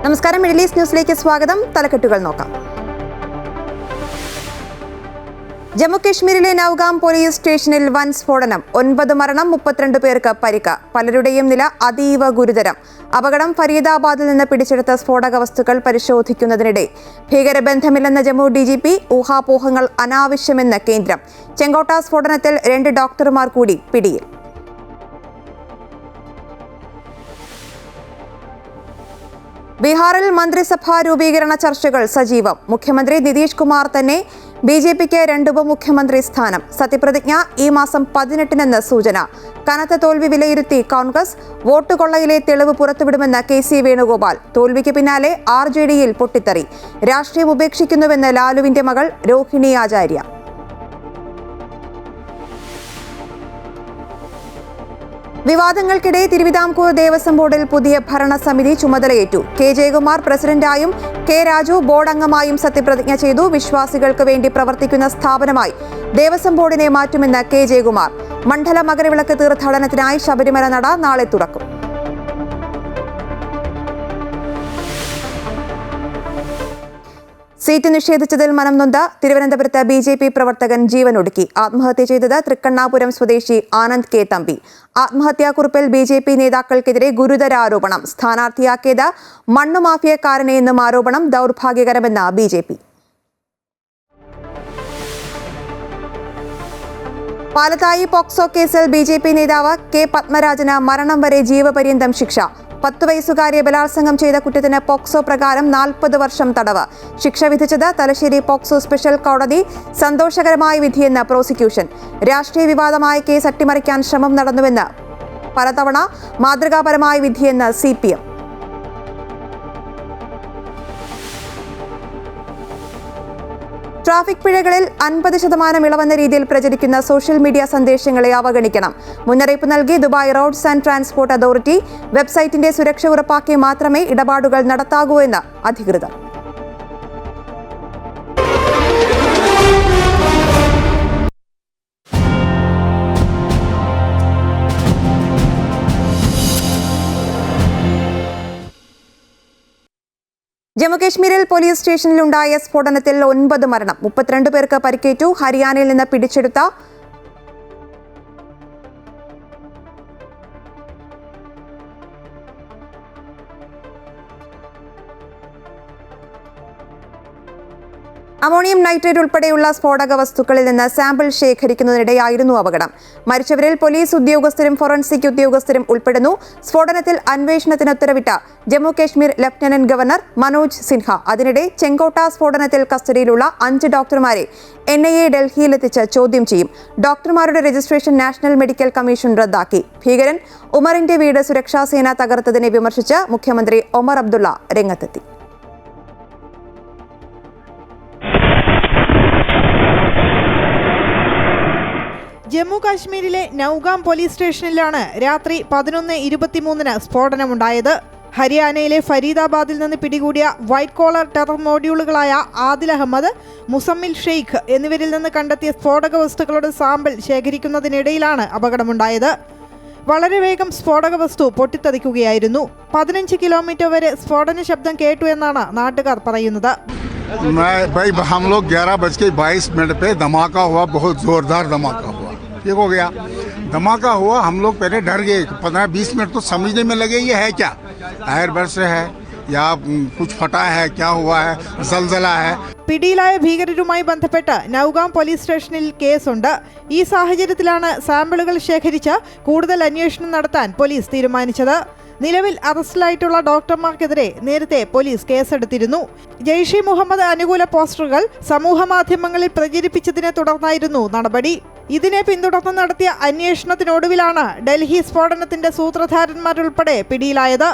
നമസ്കാരം, middle east ന്യൂസിലേക്ക് സ്വാഗതം. തലക്കെട്ടുകൾ നോക്കാം. ജമ്മുകശ്മീരിലെ നൌഗാം പോലീസ് സ്റ്റേഷനിൽ വൻ സ്ഫോടനം. 9 മരണം, 32 പേർക്ക് പരിക്ക്. പലരുടെയും നില അതീവ ഗുരുതരം. അപകടം ഫരീദാബാദിൽ നിന്ന് പിടിച്ചെടുത്ത സ്ഫോടക വസ്തുക്കൾ പരിശോധിക്കുന്നതിനിടെ ഭീകരബന്ധമില്ലെന്ന ജമ്മു DGP. ഊഹാപോഹങ്ങൾ അനാവശ്യമെന്ന് കേന്ദ്രം. ചെങ്കോട്ട സ്ഫോടനത്തിൽ 2 ഡോക്ടർമാർ കൂടി പിടിയിൽ. ബീഹാറിൽ മന്ത്രിസഭാ രൂപീകരണ ചർച്ചകൾ സജീവം. മുഖ്യമന്ത്രി നിതീഷ് കുമാർ തന്നെ. BJPക്ക് 2 ഉപമുഖ്യമന്ത്രി സ്ഥാനം. സത്യപ്രതിജ്ഞ ഈ മാസം 18-നെന്ന് സൂചന. കനത്ത തോൽവി വിലയിരുത്തി കോൺഗ്രസ്. വോട്ട് കൊള്ളയിലെ തെളിവ് പുറത്തുവിടുമെന്ന് KC വേണുഗോപാൽ. തോൽവിക്ക് പിന്നാലെ RJDയിൽ പൊട്ടിത്തെറി. രാഷ്ട്രീയം ഉപേക്ഷിക്കുന്നുവെന്ന് ലാലുവിന്റെ മകൾ രോഹിണി ആചാര്യ. വിവാദങ്ങൾക്കിടെ തിരുവിതാംകൂർ ദേവസ്വം ബോർഡിൽ പുതിയ ഭരണസമിതി ചുമതലയേറ്റു. K. ജയകുമാർ പ്രസിഡന്റായും K. രാജു ബോർഡ് അംഗമായും സത്യപ്രതിജ്ഞ ചെയ്തു. വിശ്വാസികൾക്ക് വേണ്ടി പ്രവർത്തിക്കുന്ന സ്ഥാപനമായി ദേവസ്വം ബോർഡിനെ മാറ്റുമെന്ന് K. ജയകുമാർ. മണ്ഡല മകരവിളക്ക് തീർത്ഥാടനത്തിനായി ശബരിമല നട നാളെ തുറക്കും. സീറ്റ് നിഷേധിച്ചതിൽ മനം നൊന്ത തിരുവനന്തപുരത്ത് BJP പ്രവർത്തകൻ ജീവനൊടുക്കി. ആത്മഹത്യ ചെയ്തത് തൃക്കണ്ണാപുരം സ്വദേശി ആനന്ദ് K. തമ്പി. ആത്മഹത്യാക്കുറിപ്പിൽ BJP നേതാക്കൾക്കെതിരെ ഗുരുതര ആരോപണം. സ്ഥാനാർത്ഥിയാക്കിയത് മണ്ണുമാഫിയക്കാരനെയെന്നും ആരോപണം. ദൗർഭാഗ്യകരമെന്ന് BJP. പാലത്തായി പോക്സോ കേസിൽ BJP നേതാവ് K. പത്മരാജന് മരണം വരെ ജീവപര്യന്തം ശിക്ഷ. 10 വയസ്സുകാരിയെ ബലാത്സംഗം ചെയ്ത കുറ്റത്തിന് പോക്സോ പ്രകാരം 40 വർഷം തടവ്. ശിക്ഷ വിധിച്ചത് തലശ്ശേരി പോക്സോ സ്പെഷ്യൽ കോടതി. സന്തോഷകരമായ വിധിയെന്ന് പ്രോസിക്യൂഷൻ. രാഷ്ട്രീയ വിവാദമായ കേസ് അട്ടിമറിക്കാൻ ശ്രമം നടന്നുവെന്ന് പലതവണ. മാതൃകാപരമായ വിധിയെന്ന് CPM. ട്രാഫിക് പിഴകളിൽ 50% ഇളവെന്ന രീതിയിൽ പ്രചരിക്കുന്ന സോഷ്യൽ മീഡിയ സന്ദേശങ്ങളെ അവഗണിക്കണം. മുന്നറിയിപ്പ് നൽകി Dubai roads and transport authority. വെബ്സൈറ്റിന്റെ സുരക്ഷ ഉറപ്പാക്കി മാത്രമേ ഇടപാടുകൾ നടത്താകൂ എന്ന് അധികൃതർ. ജമ്മുകശ്മീരിൽ പോലീസ് സ്റ്റേഷനിലുണ്ടായ സ്ഫോടനത്തിൽ 9 മരണം, 32 പേർക്ക് പരിക്കേറ്റു. ഹരിയാനയിൽ നിന്ന് പിടിച്ചെടുത്ത അമോണിയം നൈട്രേറ്റ് ഉൾപ്പെടെയുള്ള സ്ഫോടക വസ്തുക്കളിൽ നിന്ന് സാമ്പിൾ ശേഖരിക്കുന്നതിനിടെയായിരുന്നു അപകടം. മരിച്ചവരിൽ പോലീസ് ഉദ്യോഗസ്ഥരും ഫോറൻസിക് ഉദ്യോഗസ്ഥരും ഉൾപ്പെടുന്നു. സ്ഫോടനത്തിൽ അന്വേഷണത്തിന് ഉത്തരവിട്ട ജമ്മു കശ്മീർ ലഫ്റ്റനന്റ് ഗവർണർ മനോജ് സിൻഹ. അതിനിടെ ചെങ്കോട്ട സ്ഫോടനത്തിൽ കസ്റ്റഡിയിലുള്ള 5 ഡോക്ടർമാരെ NIA ഡൽഹിയിലെത്തിച്ച് ചോദ്യം ചെയ്യും. ഡോക്ടർമാരുടെ രജിസ്ട്രേഷൻ നാഷണൽ മെഡിക്കൽ കമ്മീഷൻ റദ്ദാക്കി. ഭീകരൻ ഉമറിന്റെ വീട് സുരക്ഷാസേന തകർത്തതിനെ വിമർശിച്ച് മുഖ്യമന്ത്രി ഒമർ അബ്ദുള്ള രംഗത്തെത്തി. ജമ്മു കാശ്മീരിലെ നൌഗാം പോലീസ് സ്റ്റേഷനിലാണ് രാത്രി 11:23 സ്ഫോടനമുണ്ടായത്. ഹരിയാനയിലെ ഫരീദാബാദിൽ നിന്ന് പിടികൂടിയ വൈറ്റ് കോളർ ടെറർ മോഡ്യൂളുകളായ ആദിൽ അഹമ്മദ്, മുസമ്മിൽ ഷെയ്ഖ് എന്നിവരിൽ നിന്ന് കണ്ടെത്തിയ സ്ഫോടക വസ്തുക്കളുടെ സാമ്പിൾ ശേഖരിക്കുന്നതിനിടയിലാണ് അപകടമുണ്ടായത്. വളരെ വേഗം സ്ഫോടക വസ്തു പൊട്ടിത്തെറിക്കുകയായിരുന്നു. 15 കിലോമീറ്റർ വരെ സ്ഫോടന ശബ്ദം കേട്ടു എന്നാണ് നാട്ടുകാർ പറയുന്നത്. भाई हम लोग 11:22 पे धमाका हुआ, बहुत जोरदार धमाका हुआ. ठीक हो गया, धमाका हुआ, हम लोग पहले डर गए. 15-20 मिनट तो समझने में लगे ये है क्या, एयर बर्स्ट है या कुछ फटा है, क्या हुआ है, जलजला है. പിടിയിലായ ഭീകരരുമായി ബന്ധപ്പെട്ട് നൌഗാം പോലീസ് സ്റ്റേഷനിൽ കേസുണ്ട്. ഈ സാഹചര്യത്തിലാണ് സാമ്പിളുകൾ ശേഖരിച്ച് കൂടുതൽ അന്വേഷണം നടത്താൻ പോലീസ് തീരുമാനിച്ചത്. നിലവിൽ അറസ്റ്റിലായിട്ടുള്ള ഡോക്ടർമാർക്കെതിരെ നേരത്തെ പോലീസ് കേസെടുത്തിരുന്നു. ജെയ്ഷെ മുഹമ്മദ് അനുകൂല പോസ്റ്ററുകൾ സമൂഹ മാധ്യമങ്ങളിൽ പ്രചരിപ്പിച്ചതിനെ തുടർന്നായിരുന്നു നടപടി. ഇതിനെ പിന്തുടർന്ന് നടത്തിയ അന്വേഷണത്തിനൊടുവിലാണ് ഡൽഹി സ്ഫോടനത്തിന്റെ സൂത്രധാരന്മാരുൾപ്പെടെ പിടിയിലായത്.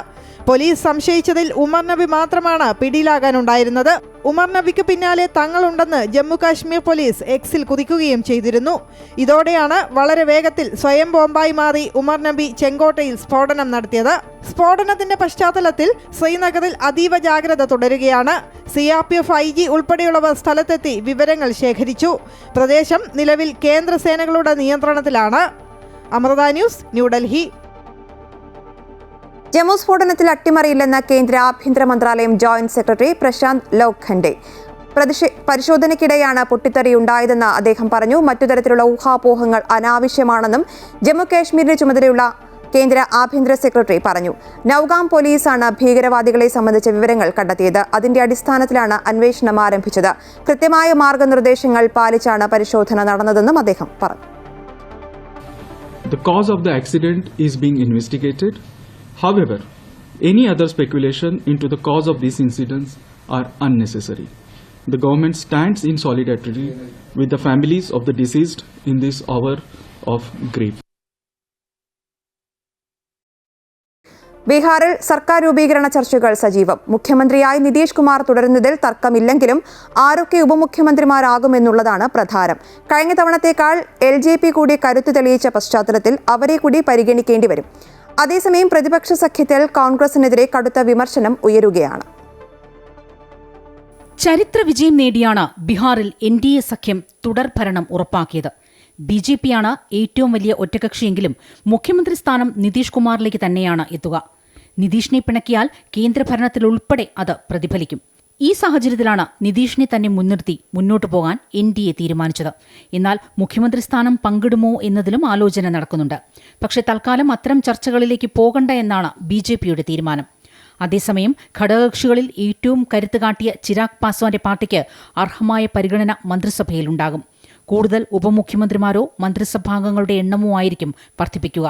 പോലീസ് സംശയിച്ചതിൽ ഉമർ നബി മാത്രമാണ് പിടിയിലാകാനുണ്ടായിരുന്നത്. ഉമർ നബിക്ക് പിന്നാലെ തങ്ങളുണ്ടെന്ന് ജമ്മു കാശ്മീർ പോലീസ് എക്സിൽ കുറിക്കുകയും ചെയ്തിരുന്നു. ഇതോടെയാണ് വളരെ വേഗത്തിൽ സ്വയം ബോംബായി മാറി ഉമർ നബി ചെങ്കോട്ടയിൽ സ്ഫോടനം നടത്തിയത്. സ്ഫോടനത്തിന്റെ പശ്ചാത്തലത്തിൽ ശ്രീനഗറിൽ അതീവ ജാഗ്രത തുടരുകയാണ്. CRPF IG ഉൾപ്പെടെയുള്ളവർ സ്ഥലത്തെത്തി വിവരങ്ങൾ ശേഖരിച്ചു. പ്രദേശം നിലവിൽ കേന്ദ്ര സേനകളുടെ നിയന്ത്രണത്തിലാണ്. അമൃത ന്യൂസ്, ന്യൂഡൽഹി. ജമ്മു സ്ഫോടനത്തിൽ അട്ടിമറിയില്ലെന്ന കേന്ദ്ര ആഭ്യന്തര മന്ത്രാലയം ജോയിന്റ് സെക്രട്ടറി പ്രശാന്ത് ലോഖണ്ഡെ. പരിശോധനയ്ക്കിടെയാണ് പൊട്ടിത്തെറിയുണ്ടായതെന്ന് അദ്ദേഹം പറഞ്ഞു. മറ്റു തരത്തിലുള്ള ഊഹാപോഹങ്ങൾ അനാവശ്യമാണെന്നും ജമ്മു കാശ്മീരിന്റെ ചുമതലയുള്ള കേന്ദ്ര ആഭ്യന്തര സെക്രട്ടറി പറഞ്ഞു. നൌഗാം പോലീസാണ് ഭീകരവാദികളെ സംബന്ധിച്ച വിവരങ്ങൾ കണ്ടെത്തിയത്. അതിന്റെ അടിസ്ഥാനത്തിലാണ് അന്വേഷണം ആരംഭിച്ചത്. കൃത്യമായ മാർഗനിർദ്ദേശങ്ങൾ പാലിച്ചാണ് പരിശോധന നടന്നതെന്നും അദ്ദേഹം പറഞ്ഞു. The cause of the accident is being investigated. However, any other speculation into the cause of these incidents are unnecessary. The government stands in solidarity with the families of the deceased in this hour of grief. ബീഹാറിൽ സർക്കാർ രൂപീകരണ ചർച്ചകൾ സജീവം. മുഖ്യമന്ത്രിയായി നിതീഷ് കുമാർ തുടരുന്നതിൽ തർക്കമില്ലെങ്കിലും ആരൊക്കെ ഉപമുഖ്യമന്ത്രിമാരാകുമെന്നുള്ളതാണ് പ്രധാനം. കഴിഞ്ഞ തവണത്തേക്കാൾ LJP കൂടി കരുത്തു തെളിയിച്ച പശ്ചാത്തലത്തിൽ അവരെ കൂടി പരിഗണിക്കേണ്ടി വരും. അതേസമയം പ്രതിപക്ഷ സഖ്യത്തിൽ കോൺഗ്രസിനെതിരെ കടുത്ത വിമർശനം ഉയരുകയാണ്. ചരിത്ര വിജയം നേടിയാണ് ബീഹാറിൽ NDA സഖ്യം തുടർഭരണം ഉറപ്പാക്കിയത്. BJP-യാണ് ഏറ്റവും വലിയ ഒറ്റകക്ഷിയെങ്കിലും മുഖ്യമന്ത്രി സ്ഥാനം നിതീഷ് കുമാറിലേക്ക് തന്നെയാണ് എത്തുക. നിതീഷിനെ പിണക്കിയാൽ കേന്ദ്രഭരണത്തിലുൾപ്പെടെ അത് പ്രതിഫലിക്കും. ഈ സാഹചര്യത്തിലാണ് നിതീഷിനെ തന്നെ മുൻനിർത്തി മുന്നോട്ടു പോകാൻ NDA തീരുമാനിച്ചത്. എന്നാൽ മുഖ്യമന്ത്രി സ്ഥാനം പങ്കിടുമോ എന്നതിലും ആലോചന നടക്കുന്നുണ്ട്. പക്ഷേ തൽക്കാലം അത്തരം ചർച്ചകളിലേക്ക് പോകണ്ട എന്നാണ് BJP-യുടെ തീരുമാനം. അതേസമയം ഘടകകക്ഷികളിൽ ഏറ്റവും കരുത്ത് കാട്ടിയ ചിരാഗ് പാസ്വാന്റെ പാർട്ടിക്ക് അർഹമായ പരിഗണന മന്ത്രിസഭയിലുണ്ടാകും. കൂടുതൽ ഉപമുഖ്യമന്ത്രിമാരോ മന്ത്രിസഭാംഗങ്ങളുടെ എണ്ണമോ ആയിരിക്കും വർദ്ധിപ്പിക്കുക.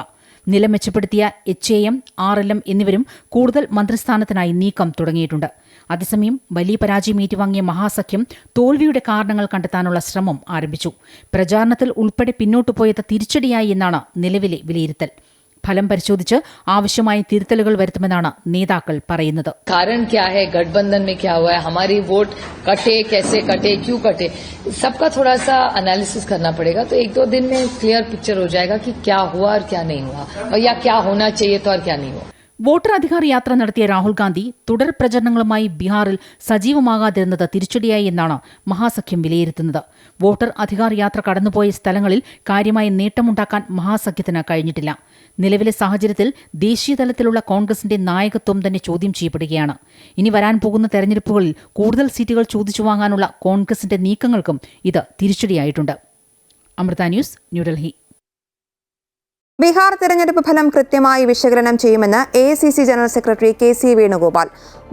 നില മെച്ചപ്പെടുത്തിയ HAM, RLM എന്നിവരും കൂടുതൽ മന്ത്രിസ്ഥാനത്തിനായി നീക്കം തുടങ്ങിയിട്ടുണ്ട്. അതേസമയം വലിയ പരാജയം ഏറ്റുവാങ്ങിയ മഹാസഖ്യം തോൽവിയുടെ കാരണങ്ങൾ കണ്ടെത്താനുള്ള ശ്രമം ആരംഭിച്ചു. പ്രചാരണത്തിൽ ഉൾപ്പെടെ പിന്നോട്ടുപോയത് തിരിച്ചടിയായി എന്നാണ് നിലവിലെ വിലയിരുത്തൽ. ഫലം പരിശോധിച്ച് ആവശ്യമായ തിരുത്തലുകൾ വരുത്തുമെന്നാണ് നേതാക്കൾ പറയുന്നത്. कारण क्या है, गठबंधन में क्या हुआ है, हमारी वोट कटे, कैसे कटे, क्यों कटे, सबका थोड़ा सा एनालिसिस करना पड़ेगा. तो 1-2 दिन में क्लियर पिक्चर हो जाएगा कि क्या हुआ और क्या नहीं हुआ, और या क्या होना चाहिए तो और क्या नहीं हुआ. വോട്ടർ അധികാർ യാത്ര നടത്തിയ രാഹുൽ ഗാന്ധി തുടർ പ്രചരണങ്ങളുമായി ബീഹാറിൽ സജീവമാകാതിരുന്നത് തിരിച്ചടിയായി എന്നാണ് മഹാസഖ്യം വിലയിരുത്തുന്നത്. വോട്ടർ അധികാർ യാത്ര കടന്നുപോയ സ്ഥലങ്ങളിൽ കാര്യമായ നേട്ടമുണ്ടാക്കാൻ മഹാസഖ്യത്തിന് കഴിഞ്ഞിട്ടില്ല. നിലവിലെ സാഹചര്യത്തിൽ ദേശീയതലത്തിലുള്ള കോൺഗ്രസിന്റെ നായകത്വം തന്നെ ചോദ്യം ചെയ്യപ്പെടുകയാണ്. ഇനി വരാൻ പോകുന്ന തെരഞ്ഞെടുപ്പുകളിൽ കൂടുതൽ സീറ്റുകൾ ചോദിച്ചു വാങ്ങാനുള്ള കോൺഗ്രസിന്റെ നീക്കങ്ങൾക്കും ഇത് തിരിച്ചടിയായിട്ടുണ്ട്. അമൃത ന്യൂസ്, ന്യൂഡൽഹി. ബീഹാർ തെരഞ്ഞെടുപ്പ് ഫലം കൃത്യമായി വിശകലനം ചെയ്യുമെന്ന് AICC general secretary KC Venugopal.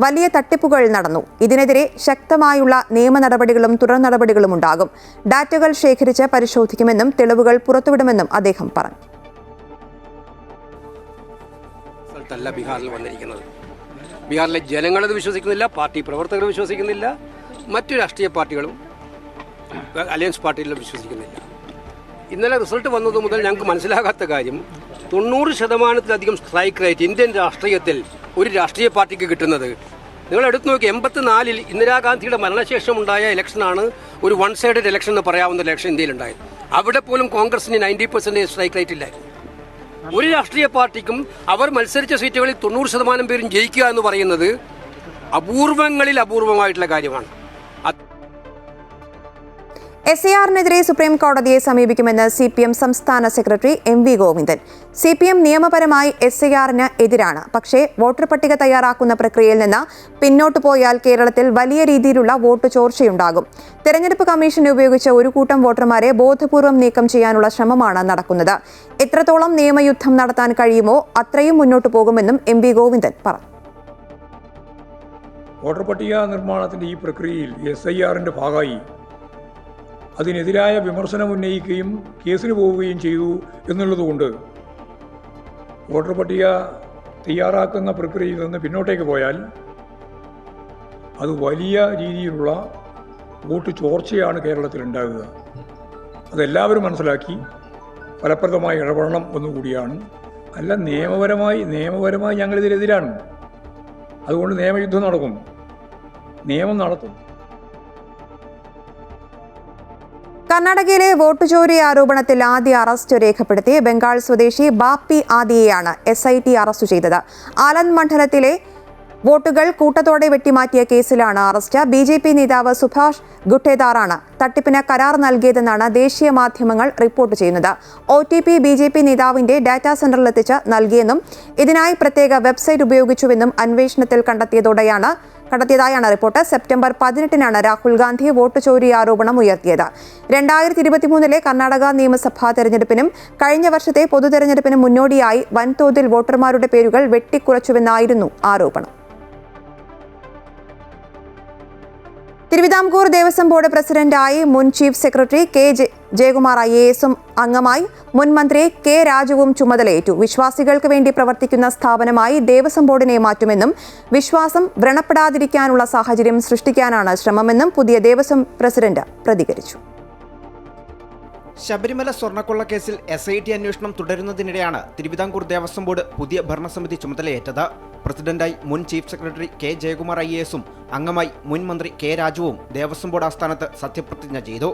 വലിയ തട്ടിപ്പുകൾ നടന്നു. ഇതിനെതിരെ ശക്തമായുള്ള നിയമ നടപടികളും തുടർ നടപടികളും ഉണ്ടാകും. ഡാറ്റകൾ ശേഖരിച്ച് പരിശോധിക്കുമെന്നും തെളിവുകൾ പുറത്തുവിടുമെന്നും അദ്ദേഹം പറഞ്ഞു. ബീഹാറിലെ ജനങ്ങളത് വിശ്വസിക്കുന്നില്ല, പാർട്ടി പ്രവർത്തകർ വിശ്വസിക്കുന്നില്ല, മറ്റു രാഷ്ട്രീയ പാർട്ടികളും അലയൻസ് പാർട്ടിയിലും വിശ്വസിക്കുന്നില്ല. ഇന്നലെ റിസൾട്ട് വന്നത് മുതൽ ഞങ്ങൾക്ക് മനസ്സിലാകാത്ത കാര്യം 90% സ്ട്രൈക്ക് റേറ്റ് ഇന്ത്യൻ രാഷ്ട്രീയത്തിൽ ഒരു രാഷ്ട്രീയ പാർട്ടിക്ക് കിട്ടുന്നത്. നിങ്ങൾ എടുത്തു നോക്കി, 84-ൽ ഇന്ദിരാഗാന്ധിയുടെ മരണശേഷം ഉണ്ടായ ഇലക്ഷനാണ് ഒരു വൺ സൈഡഡ് ഇലക്ഷൻ എന്ന് പറയാവുന്ന ഇലക്ഷൻ ഇന്ത്യയിലുണ്ടായത്. അവിടെ പോലും കോൺഗ്രസിന് 90% സ്ട്രൈക്ക് റേറ്റ് ഇല്ലായിരുന്നു. ഒരു രാഷ്ട്രീയ പാർട്ടിക്കും അവർ മത്സരിച്ച സീറ്റുകളിൽ 90% പേരും ജയിക്കുക എന്ന് പറയുന്നത് അപൂർവങ്ങളിൽ അപൂർവമായിട്ടുള്ള കാര്യമാണ്. SIR-നെതിരെ സുപ്രീം കോടതിയെ സമീപിക്കുമെന്ന് CPM സംസ്ഥാന സെക്രട്ടറി MV ഗോവിന്ദൻ. CPM നിയമപരമായി SIR-ന് എതിരാണ്. പക്ഷേ വോട്ടർ പട്ടിക തയ്യാറാക്കുന്ന പ്രക്രിയയിൽ നിന്ന് പിന്നോട്ടു പോയാൽ കേരളത്തിൽ വലിയ രീതിയിലുള്ള വോട്ട് ചോർച്ചയുണ്ടാകും. തെരഞ്ഞെടുപ്പ് കമ്മീഷൻ ഉപയോഗിച്ച ഒരു കൂട്ടം വോട്ടർമാരെ ബോധപൂർവം നീക്കം ചെയ്യാനുള്ള ശ്രമമാണ് നടക്കുന്നത്. എത്രത്തോളം നിയമയുദ്ധം നടത്താൻ കഴിയുമോ അത്രയും മുന്നോട്ടു പോകുമെന്നും MV ഗോവിന്ദൻ പറഞ്ഞു. വോട്ടർ പട്ടിക നിർമ്മാണത്തിന്റെ ഈ പ്രക്രിയയിൽ SIR-ന്റെ ഭാഗമായി അതിനെതിരായ വിമർശനം ഉന്നയിക്കുകയും കേസിന് പോവുകയും ചെയ്തു എന്നുള്ളതുകൊണ്ട് വോട്ടർ പട്ടിക തയ്യാറാക്കുന്ന പ്രക്രിയയിൽ നിന്ന് പിന്നോട്ടേക്ക് പോയാൽ അത് വലിയ രീതിയിലുള്ള വോട്ട് ചോർച്ചയാണ് കേരളത്തിൽ ഉണ്ടാകുക. അതെല്ലാവരും മനസ്സിലാക്കി ഫലപ്രദമായി ഇടപെടണം എന്നുകൂടിയാണ്. അല്ല, നിയമപരമായി ഞങ്ങളിതിനെതിരാണ്. അതുകൊണ്ട് നിയമയുദ്ധം നടക്കും, നിയമം നടത്തും. കർണാടകയിലെ വോട്ട് ചോരി ആരോപണത്തിൽ ആദ്യ അറസ്റ്റ് രേഖപ്പെടുത്തി ബംഗാൾ സ്വദേശി ബാപ്പി ആദിയെയാണ് SIT അറസ്റ്റ് ചെയ്തത്. ആലന്ദ് മണ്ഡലത്തിലെ വോട്ടുകൾ കൂട്ടത്തോടെ വെട്ടിമാറ്റിയ കേസിലാണ് അറസ്റ്റ്. BJP നേതാവ് സുഭാഷ് ഗുട്ടേദാറാണ് തട്ടിപ്പിന് കരാർ നൽകിയതെന്നാണ് ദേശീയ മാധ്യമങ്ങൾ റിപ്പോർട്ട് ചെയ്യുന്നത്. OTP BJP നേതാവിന്റെ ഡാറ്റാ സെന്ററിലെത്തിച്ച് നൽകിയെന്നും ഇതിനായി പ്രത്യേക വെബ്സൈറ്റ് ഉപയോഗിച്ചുവെന്നും അന്വേഷണത്തിൽ കണ്ടെത്തിയതായാണ് റിപ്പോർട്ട്. സെപ്റ്റംബർ 18-നാണ് രാഹുൽ ഗാന്ധി വോട്ട് ചോരി ആരോപണം ഉയർത്തിയത്. 2023 കർണാടക നിയമസഭാ തെരഞ്ഞെടുപ്പിനും കഴിഞ്ഞ വർഷത്തെ പൊതുതെരഞ്ഞെടുപ്പിനും മുന്നോടിയായി വൻതോതിൽ വോട്ടർമാരുടെ പേരുകൾ വെട്ടിക്കുറച്ചുവെന്നായിരുന്നു ആരോപണം. തിരുവിതാംകൂർ ദേവസ്വം ബോർഡ് പ്രസിഡന്റായി മുൻ chief secretary K. Jayakumar IAS അംഗമായി മുൻ മന്ത്രി K. രാജുവും ചുമതലയേറ്റു. വിശ്വാസികൾക്ക് വേണ്ടി പ്രവർത്തിക്കുന്ന സ്ഥാപനമായി ദേവസ്വം ബോർഡിനെ മാറ്റുമെന്നും വിശ്വാസം വ്രണപ്പെടാതിരിക്കാനുള്ള സാഹചര്യം സൃഷ്ടിക്കാനാണ് ശ്രമമെന്നും പുതിയ ദേവസ്വം പ്രസിഡന്റ് പ്രതികരിച്ചു. ശബരിമല സ്വർണ്ണക്കൊള്ള കേസിൽ SIT അന്വേഷണം തുടരുന്നതിനിടെയാണ് തിരുവിതാംകൂർ ദേവസ്വം ബോർഡ് പുതിയ ഭരണസമിതി ചുമതലയേറ്റത്. പ്രസിഡന്റായി മുൻ chief secretary K. Jayakumar IAS അംഗമായി മുൻ മന്ത്രി K. രാജുവും ദേവസ്വം ബോർഡ് ആസ്ഥാനത്ത് സത്യപ്രതിജ്ഞ ചെയ്തു.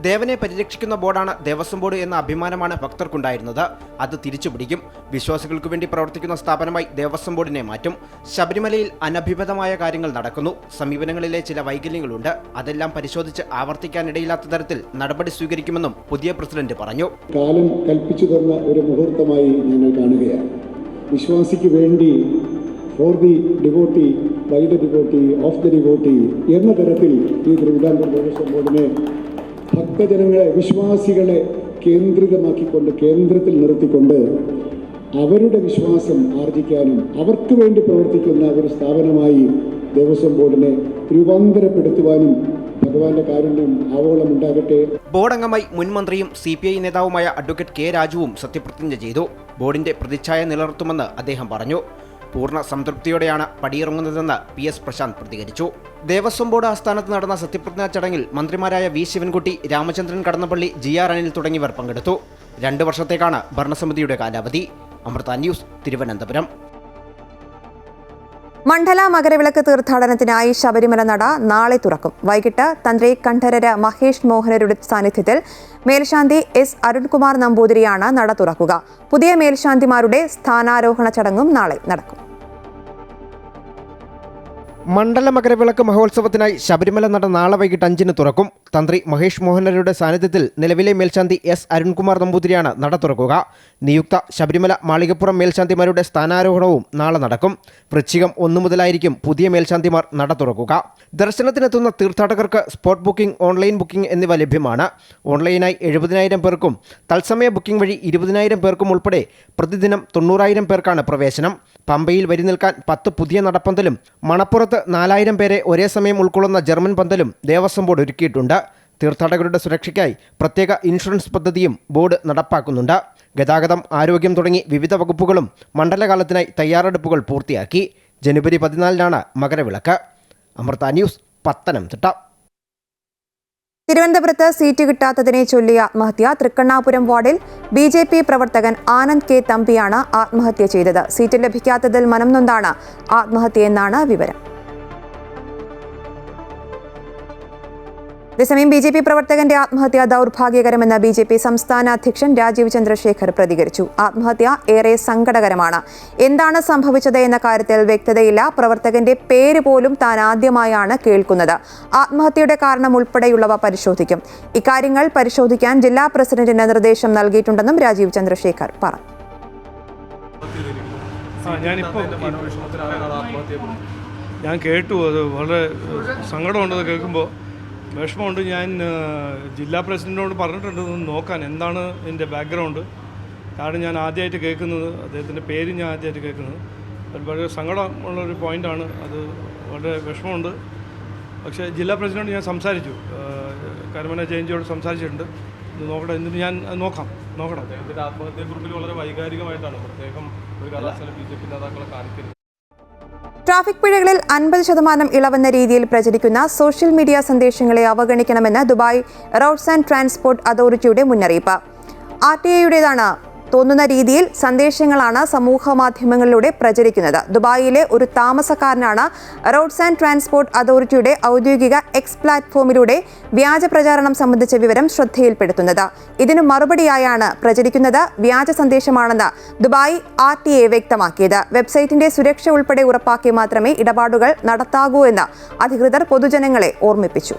ദേവനെ പരിരക്ഷിക്കുന്ന ബോർഡാണ് ദേവസ്വം ബോർഡ് എന്ന അഭിമാനമാണ് ഭക്തർക്കുണ്ടായിരുന്നത്. അത് തിരിച്ചുപിടിക്കും. വിശ്വാസികൾക്കു വേണ്ടി പ്രവർത്തിക്കുന്ന സ്ഥാപനമായി ദേവസ്വം ബോർഡിനെ മാറ്റും. ശബരിമലയിൽ അനഭിപ്രദമായ കാര്യങ്ങൾ നടക്കുന്നു. സമീപനങ്ങളിലെ ചില വൈകല്യങ്ങളുണ്ട്. അതെല്ലാം പരിശോധിച്ച് ആവർത്തിക്കാനിടയില്ലാത്ത തരത്തിൽ നടപടി സ്വീകരിക്കുമെന്നും പുതിയ പ്രസിഡന്റ് പറഞ്ഞു. കാലം കൽപ്പിച്ചു തന്ന ഒരു മുഹൂർത്തമായി ഞങ്ങൾ കാണുകയാണ്. വിശ്വാസിക്ക് വേണ്ടി for the devotee, by the devotee, of the devotee എന്ന തരത്തിൽ ഈ തിരുവിതാംകൂർ ദേവസ്വം ബോർഡിനെ ഭക്തജനങ്ങളെ, വിശ്വാസികളെ കേന്ദ്രിതമാക്കിക്കൊണ്ട്, കേന്ദ്രത്തിൽ നിർത്തിക്കൊണ്ട് അവരുടെ വിശ്വാസം ആർജിക്കാനും അവർക്ക് വേണ്ടി പ്രവർത്തിക്കുന്ന ഒരു സ്ഥാപനമായി ദേവസ്വം ബോർഡിനെ രൂപാന്തരപ്പെടുത്തുവാനും ഭഗവാന്റെ കാരുണ്യം ആവോളം ഉണ്ടാകട്ടെ. ബോർഡ് അംഗമായി മുൻ മന്ത്രിയും CPI നേതാവുമായ അഡ്വക്കേറ്റ് K. രാജുവും സത്യപ്രതിജ്ഞ ചെയ്തു. ബോർഡിന്റെ പ്രതിച്ഛായ നിലനിർത്തുമെന്ന് അദ്ദേഹം പറഞ്ഞു. പൂർണ്ണ സംതൃപ്തിയോടെയാണ് പടിയിറങ്ങുന്നതെന്ന് PS പ്രശാന്ത് പ്രതികരിച്ചു. ദേവസ്വം ബോർഡ് ആസ്ഥാനത്ത് നടന്ന സത്യപ്രതിജ്ഞാ ചടങ്ങിൽ മന്ത്രിമാരായ V. ശിവൻകുട്ടി, രാമചന്ദ്രൻ കടന്നപ്പള്ളി, GR അനിൽ തുടങ്ങിയവർ പങ്കെടുത്തു. 2 വർഷത്തേക്കാണ് ഭരണസമിതിയുടെ കാലാവധി. അമൃത ന്യൂസ്, തിരുവനന്തപുരം. മണ്ഡല മകരവിളക്ക് തീർത്ഥാടനത്തിനായി ശബരിമല നട നാളെ തുറക്കും. വൈകിട്ട് തന്ത്രി കണ്ഠരര് മഹേഷ് മോഹനരുടെ സാന്നിധ്യത്തിൽ മേൽശാന്തി S. അരുൺകുമാർ നമ്പൂതിരിയാണ് നട തുറക്കുക. പുതിയ മേൽശാന്തിമാരുടെ സ്ഥാനാരോഹണ ചടങ്ങും നാളെ നടക്കും. മണ്ഡല മകരവിളക്ക് മഹോത്സവത്തിനായി ശബരിമല നട നാളെ വൈകിട്ട് 5-ന് തുറക്കും. തന്ത്രി മഹേഷ് മോഹനരുടെ സാന്നിധ്യത്തിൽ നിലവിലെ മേൽശാന്തി S. അരുൺകുമാർ നമ്പൂതിരിയാണ് നട തുറക്കുക. നിയുക്ത ശബരിമല മാളികപ്പുറം മേൽശാന്തിമാരുടെ സ്ഥാനാരോഹണവും നാളെ നടക്കും. വൃശ്ചികം 1 മുതലായിരിക്കും പുതിയ മേൽശാന്തിമാർ നട തുറക്കുക. ദർശനത്തിനെത്തുന്ന തീർത്ഥാടകർക്ക് സ്പോട്ട് ബുക്കിംഗ്, ഓൺലൈൻ ബുക്കിംഗ് എന്നിവ ലഭ്യമാണ്. ഓൺലൈനായി 70,000 പേർക്കും തത്സമയ ബുക്കിംഗ് വഴി 20,000 പേർക്കും ഉൾപ്പെടെ പ്രതിദിനം 90,000 പേർക്കാണ് പ്രവേശനം. പമ്പയിൽ വരി നിൽക്കാൻ 10 പുതിയ നടപ്പന്തലും മണപ്പുറത്ത് 4,000 പേരെ ഒരേ സമയം ഉൾക്കൊള്ളുന്ന ജർമ്മൻ പന്തലും ദേവസ്വം ബോർഡ് ഒരുക്കിയിട്ടുണ്ട്. തീർത്ഥാടകരുടെ സുരക്ഷയ്ക്കായി പ്രത്യേക ഇൻഷുറൻസ് പദ്ധതിയും ബോർഡ് നടപ്പാക്കുന്നുണ്ട്. ഗതാഗതം, ആരോഗ്യം തുടങ്ങി വിവിധ വകുപ്പുകളും മണ്ഡലകാലത്തിനായി തയ്യാറെടുപ്പുകൾ പൂർത്തിയാക്കി. ജനുവരി 14-നാണ് മകരവിളക്ക്. അമൃത ന്യൂസ്, പത്തനംതിട്ട. തിരുവനന്തപുരത്ത് സീറ്റ് കിട്ടാത്തതിനെ ചൊല്ലി ആത്മഹത്യ. തൃക്കണ്ണാപുരം വാർഡിൽ BJP പ്രവർത്തകൻ ആനന്ദ് K. തമ്പിയാണ് ആത്മഹത്യ ചെയ്തത്. സീറ്റ് ലഭിക്കാത്തതിൽ മനം നൊന്താണ് ആത്മഹത്യയെന്നാണ് വിവരം. അതേസമയം BJP പ്രവർത്തകന്റെ ആത്മഹത്യ ദൗർഭാഗ്യകരമെന്ന് BJP സംസ്ഥാന അധ്യക്ഷൻ രാജീവ് ചന്ദ്രശേഖർ പ്രതികരിച്ചു. ആത്മഹത്യ ഏറെ സങ്കടകരമാണ്. എന്താണ് സംഭവിച്ചത് എന്ന കാര്യത്തിൽ വ്യക്തതയില്ല. പ്രവർത്തകന്റെ പേര് പോലും താൻ ആദ്യമായാണ് കേൾക്കുന്നത്. ആത്മഹത്യയുടെ കാരണം ഉൾപ്പെടെയുള്ളവ പരിശോധിക്കും. ഇക്കാര്യങ്ങൾ പരിശോധിക്കാൻ ജില്ലാ പ്രസിഡന്റിന് നിർദ്ദേശം നൽകിയിട്ടുണ്ടെന്നും രാജീവ് ചന്ദ്രശേഖർ പറഞ്ഞു. ഞാൻ കേട്ടു, അത് വളരെ സങ്കടമുണ്ടെന്ന് കേൾക്കുമ്പോൾ വിഷമമുണ്ട്. ഞാൻ ജില്ലാ പ്രസിഡന്റിനോട് പറഞ്ഞിട്ടുണ്ട് നോക്കാൻ എന്താണ് ഇതിൻ്റെ ബാക്ക്ഗ്രൗണ്ട്. കാരണം ഞാൻ ആദ്യമായിട്ട് കേൾക്കുന്നത്, അദ്ദേഹത്തിൻ്റെ പേര് ഞാൻ ആദ്യമായിട്ട് കേൾക്കുന്നത്. അത് വളരെ സങ്കടമുള്ളൊരു പോയിൻ്റാണ്. അത് വളരെ വിഷമമുണ്ട്. പക്ഷേ ജില്ലാ പ്രസിഡന്റ് ഞാൻ സംസാരിച്ചു, കരമന ജയന്തിയോട് സംസാരിച്ചിട്ടുണ്ട്. ഇത് നോക്കട്ടെ, എന്നിട്ട് ഞാൻ നോക്കണം. അദ്ദേഹത്തിൻ്റെ ആത്മഹത്യയെക്കുറിച്ച് വളരെ വൈകാരികമായിട്ടാണ് പ്രത്യേകം ഒരു കാലാവസ്ഥയിൽ BJP നേതാക്കളെ കാണിക്കുന്നത്. ട്രാഫിക് പിഴകളിൽ 50% ഇളവെന്ന രീതിയിൽ പ്രചരിക്കുന്ന സോഷ്യൽ മീഡിയ സന്ദേശങ്ങളെ അവഗണിക്കണമെന്ന് ദുബായ് റോഡ്സ് ആൻഡ് ട്രാൻസ്പോർട്ട് അതോറിറ്റിയുടെ മുന്നറിയിപ്പ്. RTA തോന്നുന്ന രീതിയിൽ സന്ദേശങ്ങളാണ് സമൂഹ മാധ്യമങ്ങളിലൂടെ പ്രചരിക്കുന്നത്. ദുബായിലെ ഒരു താമസക്കാരനാണ് റോഡ്സ് ആൻഡ് ട്രാൻസ്പോർട്ട് അതോറിറ്റിയുടെ ഔദ്യോഗിക എക്സ് പ്ലാറ്റ്ഫോമിലൂടെ വ്യാജ പ്രചാരണം സംബന്ധിച്ച വിവരം ശ്രദ്ധയിൽപ്പെടുത്തുന്നത്. ഇതിനു മറുപടിയായാണ് പ്രചരിക്കുന്നത് വ്യാജ സന്ദേശമാണെന്ന് ദുബായ് RTA വ്യക്തമാക്കിയത്. വെബ്സൈറ്റിന്റെ സുരക്ഷ ഉൾപ്പെടെ ഉറപ്പാക്കി മാത്രമേ ഇടപാടുകൾ നടത്താകൂ എന്ന് അധികൃതർ പൊതുജനങ്ങളെ ഓർമ്മിപ്പിച്ചു.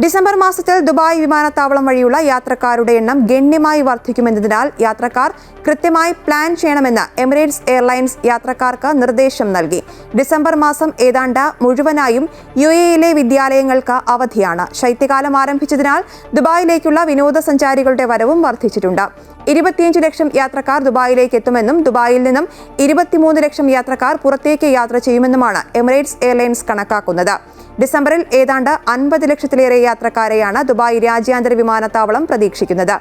ഡിസംബർ മാസത്തിൽ ദുബായ് വിമാനത്താവളം വഴിയുള്ള യാത്രക്കാരുടെ എണ്ണം ഗണ്യമായി വർദ്ധിക്കുമെന്നതിനാൽ യാത്രക്കാർ കൃത്യമായി പ്ലാൻ ചെയ്യണമെന്ന് എമിറേറ്റ്സ് എയർലൈൻസ് യാത്രക്കാർക്ക് നിർദ്ദേശം നൽകി. ഡിസംബർ മാസം ഏതാണ്ട് മുഴുവനായും UAE-യിലെ വിദ്യാലയങ്ങൾക്ക് അവധിയാണ്. ശൈത്യകാലം ആരംഭിച്ചതിനാൽ ദുബായിലേക്കുള്ള വിനോദസഞ്ചാരികളുടെ വരവും വർദ്ധിച്ചിട്ടുണ്ട്. 25 ലക്ഷം യാത്രക്കാർ ദുബായിലേക്ക് എത്തുമെന്നും ദുബായിൽ നിന്നും 23 ലക്ഷം യാത്രക്കാർ പുറത്തേക്ക് യാത്ര ചെയ്യുമെന്നുമാണ് എമിറേറ്റ്സ് എയർലൈൻസ് കണക്കാക്കുന്നത്. ഡിസംബറിൽ ഏതാണ്ട് 50 ലക്ഷത്തിലേറെ യാത്രക്കാരെയാണ് ദുബായ് രാജ്യാന്തര വിമാനത്താവളം പ്രതീക്ഷിക്കുന്നത്.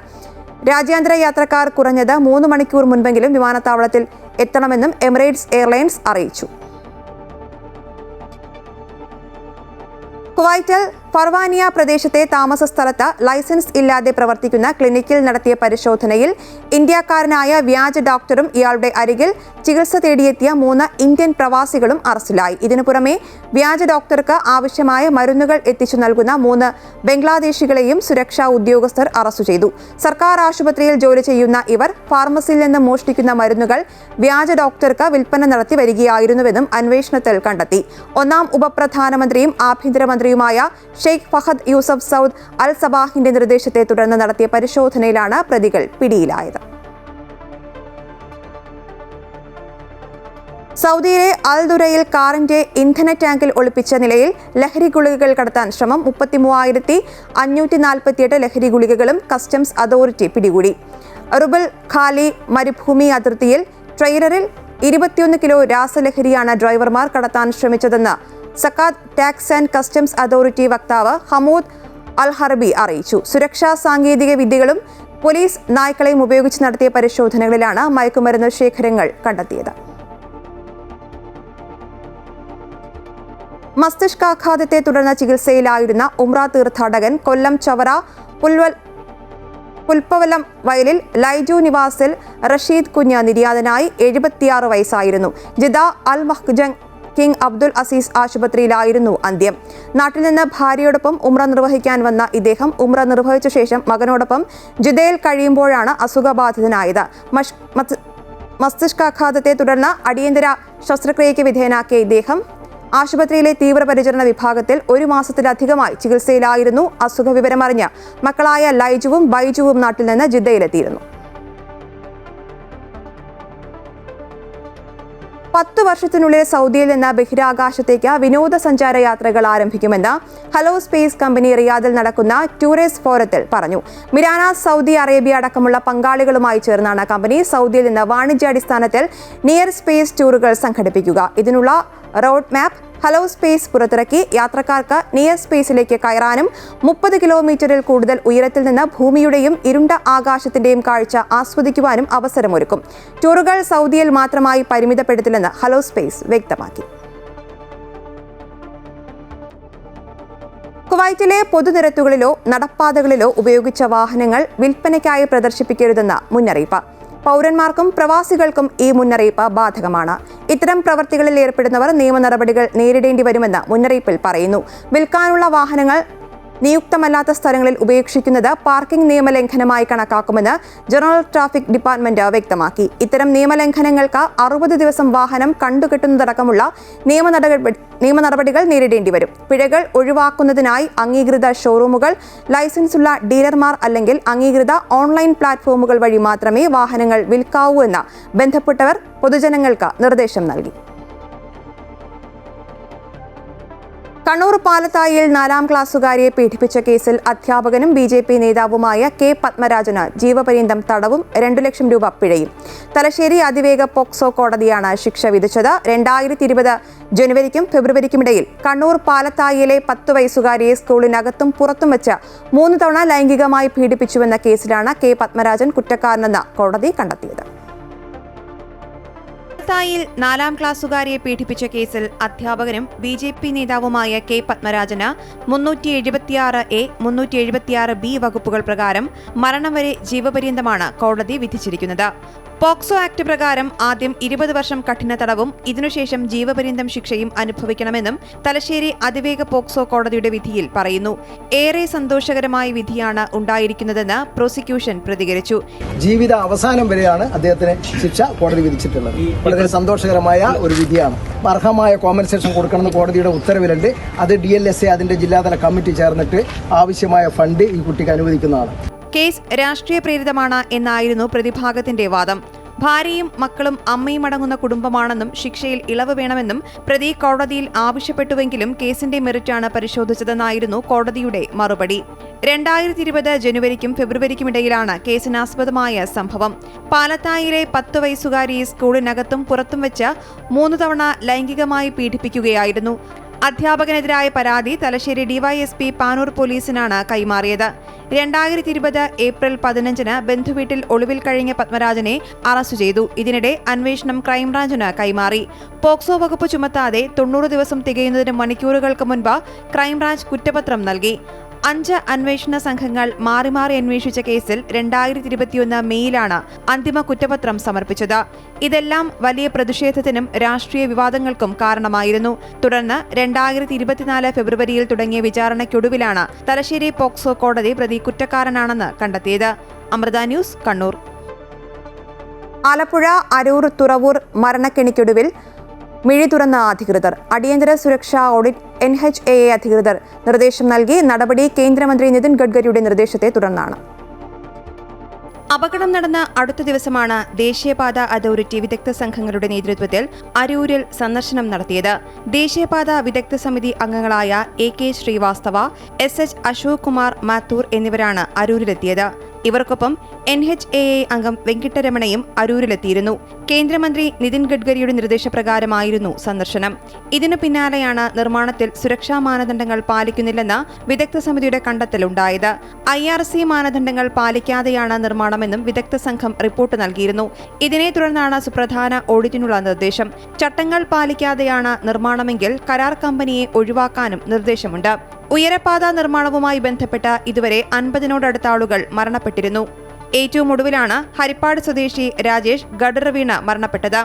രാജ്യാന്തര യാത്രക്കാർ കുറഞ്ഞത് 3 മണിക്കൂർ മുൻപെങ്കിലും വിമാനത്താവളത്തിൽ എത്തണമെന്നും എമിറേറ്റ്സ് എയർലൈൻസ് അറിയിച്ചു. കുവൈറ്റിൽ ഫർവാനിയ പ്രദേശത്തെ താമസ സ്ഥലത്ത് ലൈസൻസ് ഇല്ലാതെ പ്രവർത്തിക്കുന്ന ക്ലിനിക്കിൽ നടത്തിയ പരിശോധനയിൽ ഇന്ത്യക്കാരനായ വ്യാജ ഡോക്ടറും ഇയാളുടെ അരികിൽ ചികിത്സ തേടിയെത്തിയ 3 ഇന്ത്യൻ പ്രവാസികളും അറസ്റ്റിലായി. ഇതിനു പുറമെ വ്യാജ ഡോക്ടർക്ക് ആവശ്യമായ മരുന്നുകൾ എത്തിച്ചു നൽകുന്ന 3 ബംഗ്ലാദേശികളെയും സുരക്ഷാ ഉദ്യോഗസ്ഥർ അറസ്റ്റ് ചെയ്തു. സർക്കാർ ആശുപത്രിയിൽ ജോലി ചെയ്യുന്ന ഇവർ ഫാർമസിയിൽ നിന്ന് മോഷ്ടിക്കുന്ന മരുന്നുകൾ വ്യാജ ഡോക്ടർക്ക് വിൽപ്പന നടത്തി വരികയായിരുന്നുവെന്നും അന്വേഷണത്തിൽ കണ്ടെത്തി. 1ാം ഉപപ്രധാനമന്ത്രിയും ആഭ്യന്തരമന്ത്രിയുമായ ഷെയ്ഖ് ഫഹദ് യൂസഫ് സൗദ് അൽ സബാഹിന്റെ നിർദ്ദേശത്തെ തുടർന്ന് നടത്തിയ പരിശോധനയിലാണ് പ്രതികൾ പിടിയിലായത്. സൗദിയിലെ അൽ ദുരയിൽ കാറിന്റെ ഇന്ധന ടാങ്കിൽ ഒളിപ്പിച്ച നിലയിൽ ലഹരി ഗുളികകൾ കടത്താൻ ശ്രമം. 33,548 ലഹരി ഗുളികകളും കസ്റ്റംസ് അതോറിറ്റി പിടികൂടി. റുബൽ ഖാലി മരുഭൂമി അതിർത്തിയിൽ ട്രെയിലറിൽ 21 കിലോ രാസലഹരിയാണ് ഡ്രൈവർമാർ കടത്താൻ ശ്രമിച്ചതെന്ന് സക്കാത്ത് ടാക്സ് ആൻഡ് കസ്റ്റംസ് അതോറിറ്റി വക്താവ് ഹമൂദ് അൽ ഹർബി അറിയിച്ചു. സുരക്ഷാ സാങ്കേതിക വിദ്യകളും പോലീസ് നായ്ക്കളെയും ഉപയോഗിച്ച് നടത്തിയ പരിശോധനകളിലാണ് മയക്കുമരുന്ന് ശേഖരങ്ങൾ കണ്ടെത്തിയത്. മസ്തിഷ്കാഘാതത്തെ തുടർന്ന് ചികിത്സയിലായിരുന്ന ഉംറ തീർത്ഥാടകൻ കൊല്ലം ചവറ പുൽപ്പവലം വയലിൽ ലൈജു നിവാസിൽ റഷീദ് കുഞ്ഞ് നിര്യാതനായി. 76 വയസ്സായിരുന്നു. ജിദ്ദ അൽ മഹ്ജങ് കിങ് അബ്ദുൽ അസീസ് ആശുപത്രിയിലായിരുന്നു അന്ത്യം. നാട്ടിൽ നിന്ന് ഭാര്യയോടൊപ്പം ഉംറ നിർവഹിക്കാൻ വന്ന ഇദ്ദേഹം ഉംറ നിർവഹിച്ച ശേഷം മകനോടൊപ്പം ജിദ്ദയിൽ കഴിയുമ്പോഴാണ് അസുഖബാധിതനായത്. മസ്തിഷ്കാഘാതത്തെ തുടർന്ന് അടിയന്തര ശസ്ത്രക്രിയയ്ക്ക് വിധേയനാക്കിയ ഇദ്ദേഹം ആശുപത്രിയിലെ തീവ്രപരിചരണ വിഭാഗത്തിൽ 1 മാസത്തിലധികമായി ചികിത്സയിലായിരുന്നു. അസുഖ വിവരമറിഞ്ഞ് മക്കളായ ലൈജുവും ബൈജുവും നാട്ടിൽ നിന്ന് ജിദ്ദയിലെത്തിയിരുന്നു. 10 വർഷത്തിനുള്ളിൽ സൗദിയിൽ നിന്ന് ബഹിരാകാശത്തേക്ക് വിനോദസഞ്ചാര യാത്രകൾ ആരംഭിക്കുമെന്ന് ഹലോ സ്പേസ് കമ്പനി റിയാദിൽ നടക്കുന്ന ടൂറിസ്റ്റ് ഫോറത്തിൽ പറഞ്ഞു. മിരാന, സൗദി അറേബ്യ അടക്കമുള്ള പങ്കാളികളുമായി ചേർന്നാണ് കമ്പനി സൗദിയിൽ നിന്ന് വാണിജ്യാടിസ്ഥാനത്തിൽ നിയർ സ്പേസ് ടൂറുകൾ സംഘടിപ്പിക്കുക. ഇതിനുള്ള റോഡ് മാപ്പ് ഹലോ സ്പേസ് പുറത്തിറക്കി. യാത്രക്കാർക്ക് നിയർ സ്പേസിലേക്ക് കയറാനും 30 കിലോമീറ്ററിൽ കൂടുതൽ ഉയരത്തിൽ നിന്ന് ഭൂമിയുടെയും ഇരുണ്ട ആകാശത്തിന്റെയും കാഴ്ച ആസ്വദിക്കുവാനും അവസരമൊരുക്കും. ടൂറുകൾ സൗദിയിൽ മാത്രമായി പരിമിതപ്പെടുത്തില്ലെന്ന് ഹലോ സ്പേസ് വ്യക്തമാക്കി. കുവൈറ്റിലെ പൊതുനിരത്തുകളിലോ നടപ്പാതകളിലോ ഉപയോഗിച്ച വാഹനങ്ങൾ വിൽപ്പനയ്ക്കായി പ്രദർശിപ്പിക്കരുതെന്ന് മുന്നറിയിപ്പ്. പൗരന്മാർക്കും പ്രവാസികൾക്കും ഈ മുന്നറിയിപ്പ് ബാധകമാണ്. ഇത്തരം പ്രവർത്തികളിൽ ഏർപ്പെടുന്നവർ നിയമ നടപടികൾ നേരിടേണ്ടി വരുമെന്ന് മുന്നറിയിപ്പിൽ പറയുന്നു. വിൽക്കാനുള്ള വാഹനങ്ങൾ നിയുക്തമല്ലാത്ത സ്ഥലങ്ങളിൽ ഉപേക്ഷിക്കുന്നത് പാർക്കിംഗ് നിയമലംഘനമായി കണക്കാക്കുമെന്ന് ജനറൽ ട്രാഫിക് ഡിപ്പാർട്ട്മെന്റ് വ്യക്തമാക്കി. ഇത്തരം നിയമലംഘനങ്ങൾക്ക് 60 ദിവസം വാഹനം കണ്ടുകെട്ടുന്നതടക്കമുള്ള നിയമ നടപടികൾ നേരിടേണ്ടി വരും. പിഴകൾ ഒഴിവാക്കുന്നതിനായി അംഗീകൃത ഷോറൂമുകൾ, ലൈസൻസുള്ള ഡീലർമാർ അല്ലെങ്കിൽ അംഗീകൃത ഓൺലൈൻ പ്ലാറ്റ്ഫോമുകൾ വഴി മാത്രമേ വാഹനങ്ങൾ വിൽക്കാവൂ എന്ന് ബന്ധപ്പെട്ടവർ പൊതുജനങ്ങൾക്ക് നിർദ്ദേശം നൽകി. കണ്ണൂർ പാലത്തായിൽ 4ാം ക്ലാസ്സുകാരിയെ പീഡിപ്പിച്ച കേസിൽ അധ്യാപകനും BJP നേതാവുമായ K പത്മരാജന് ജീവപര്യന്തം തടവും 2 ലക്ഷം രൂപ പിഴയും. തലശ്ശേരി അതിവേഗ പോക്സോ കോടതിയാണ് ശിക്ഷ വിധിച്ചത്. 2020 ജനുവരിക്കും ഫെബ്രുവരിക്കുമിടയിൽ കണ്ണൂർ പാലത്തായിലെ 10 വയസ്സുകാരിയെ സ്കൂളിനകത്തും പുറത്തും വെച്ച് 3 തവണ ലൈംഗികമായി പീഡിപ്പിച്ചുവെന്ന കേസിലാണ് K പത്മരാജൻ കുറ്റക്കാരനെന്ന് കോടതി കണ്ടെത്തിയത്. പാലത്തായിൽ 4ാം ക്ലാസ്സുകാരിയെ പീഡിപ്പിച്ച കേസിൽ അധ്യാപകനും BJP നേതാവുമായ K. പത്മരാജന് 376A, 376B വകുപ്പുകൾ പ്രകാരം മരണം വരെ ജീവപര്യന്തമാണ് കോടതി വിധിച്ചിരിക്കുന്നത്. പോക്സോ ആക്ട് പ്രകാരം ആദ്യം 20 വർഷം കഠിന തടവും ഇതിനുശേഷം ജീവപര്യന്തം ശിക്ഷയും അനുഭവിക്കണമെന്നും തലശ്ശേരി അതിവേഗ പോക്സോ കോടതിയുടെ വിധിയിൽ പറയുന്നു. ഏറെ സന്തോഷകരമായ വിധിയാണ് ഉണ്ടായിരിക്കുന്നതെന്ന് പ്രോസിക്യൂഷൻ പ്രതികരിച്ചു. ജീവിത അവസാനം വരെയാണ് അദ്ദേഹത്തിന് ശിക്ഷ കോടതി വിധിച്ചിട്ടുള്ളത്. വളരെ സന്തോഷകരമായ ഒരു വിധിയാണ്. അർഹമായ കോമ്പൻസേഷൻ കൊടുക്കണമെന്ന് കോടതിയുടെ ഉത്തരവിലുണ്ട്. അത് DLSA അതിന്റെ ജില്ലാതല കമ്മിറ്റി ചേർന്നിട്ട് ആവശ്യമായ ഫണ്ട് ഈ കുട്ടിക്ക് അനുവദിക്കുന്നതാണ്. കേസ് രാഷ്ട്രീയ പ്രേരിതമാണ് എന്നായിരുന്നു പ്രതിഭാഗത്തിന്റെ വാദം. ഭാര്യയും മക്കളും അമ്മയും അടങ്ങുന്ന കുടുംബമാണെന്നും ശിക്ഷയിൽ ഇളവ് വേണമെന്നും പ്രതി കോടതിയിൽ ആവശ്യപ്പെട്ടുവെങ്കിലും കേസിന്റെ മെറിറ്റാണ് പരിശോധിച്ചതെന്നായിരുന്നു കോടതിയുടെ മറുപടി. 2020 ജനുവരിക്കും ഫെബ്രുവരിക്കുമിടയിലാണ് കേസിനാസ്പദമായ സംഭവം. പാലത്തായിലെ 10 വയസ്സുകാരിയെ സ്കൂളിനകത്തും പുറത്തും വെച്ച് 3 തവണ ലൈംഗികമായി പീഡിപ്പിക്കുകയായിരുന്നു. അധ്യാപകനെതിരായ പരാതി തലശ്ശേരി DYSP പാനൂർ പോലീസിനാണ് കൈമാറിയത്. 2020 ഏപ്രിൽ 15-ന് ബന്ധുവീട്ടിൽ ഒളിവിൽ കഴിഞ്ഞ പത്മരാജനെ അറസ്റ്റ് ചെയ്തു. ഇതിനിടെ അന്വേഷണം ക്രൈംബ്രാഞ്ചിന് കൈമാറി. പോക്സോ വകുപ്പ് ചുമത്താതെ 90 ദിവസം തികയുന്നതിന് മണിക്കൂറുകൾക്ക് മുൻപ് ക്രൈംബ്രാഞ്ച് കുറ്റപത്രം നൽകി. 5 അന്വേഷണ സംഘങ്ങൾ മാറി മാറി അന്വേഷിച്ച കേസിൽ 2021 മെയ്യിലാണ് അന്തിമ കുറ്റപത്രം സമർപ്പിച്ചത്. ഇതെല്ലാം വലിയ പ്രതിഷേധത്തിനും രാഷ്ട്രീയ വിവാദങ്ങൾക്കും കാരണമായിരുന്നു. തുടർന്ന് 2024 ഫെബ്രുവരിയിൽ തുടങ്ങിയ വിചാരണയ്ക്കൊടുവിലാണ് തലശ്ശേരി പോക്സോ കോടതി പ്രതി കുറ്റക്കാരനാണെന്ന് കണ്ടെത്തിയത്. അമൃത ന്യൂസ്, കണ്ണൂർ. ആലപ്പുഴ അരൂർ തുറവൂർ മരണക്കെണിക്കൊടുവിൽ മിഴി തുറന്ന അധികൃതർ. അടിയന്തര സുരക്ഷാ ഓഡിറ്റ് NHAA അധികൃതർ നിർദ്ദേശം നൽകി. നടപടി കേന്ദ്രമന്ത്രി നിതിൻ ഗഡ്കരിയുടെ നിർദ്ദേശത്തെ തുടർന്നാണ്. അപകടം നടന്ന അടുത്ത ദിവസമാണ് ദേശീയപാത അതോറിറ്റി വിദഗ്ധ സംഘങ്ങളുടെ നേതൃത്വത്തിൽ അരൂരിൽ സന്ദർശനം നടത്തിയത്. ദേശീയപാത വിദഗ്ധ സമിതി അംഗങ്ങളായ AK ശ്രീവാസ്തവ, SH അശോക് കുമാർ മാത്തൂർ എന്നിവരാണ് അരൂരിലെത്തിയത്. ഇവർക്കൊപ്പം NHAA അംഗം വെങ്കിട്ടരമണയും അരൂരിലെത്തിയിരുന്നു. കേന്ദ്രമന്ത്രി നിതിൻ ഗഡ്കരിയുടെ നിർദ്ദേശപ്രകാരമായിരുന്നു സന്ദർശനം. ഇതിനു പിന്നാലെയാണ് നിർമ്മാണത്തിൽ സുരക്ഷാ മാനദണ്ഡങ്ങൾ പാലിക്കുന്നില്ലെന്ന വിദഗ്ധ സമിതിയുടെ കണ്ടെത്തലുണ്ടായത്. IRC മാനദണ്ഡങ്ങൾ പാലിക്കാതെയാണ് നിർമ്മാണമെന്നും വിദഗ്ധ സംഘം റിപ്പോർട്ട് നൽകിയിരുന്നു. ഇതിനെ തുടർന്നാണ് സുപ്രധാന ഓഡിറ്റിനുള്ള നിർദ്ദേശം. ചട്ടങ്ങൾ പാലിക്കാതെയാണ് നിർമ്മാണമെങ്കിൽ കരാർ കമ്പനിയെ ഒഴിവാക്കാനും നിർദ്ദേശമുണ്ട്. ഉയരപാത നിർമ്മാണവുമായി ബന്ധപ്പെട്ട ഇതുവരെ 50-നോടടുത്ത ആളുകൾ മരണപ്പെട്ടിരുന്നു. ഏറ്റവും ഒടുവിലാണ് ഹരിപ്പാട് സ്വദേശി രാജേഷ് ഗഡർ വീണ് മരണപ്പെട്ടത്.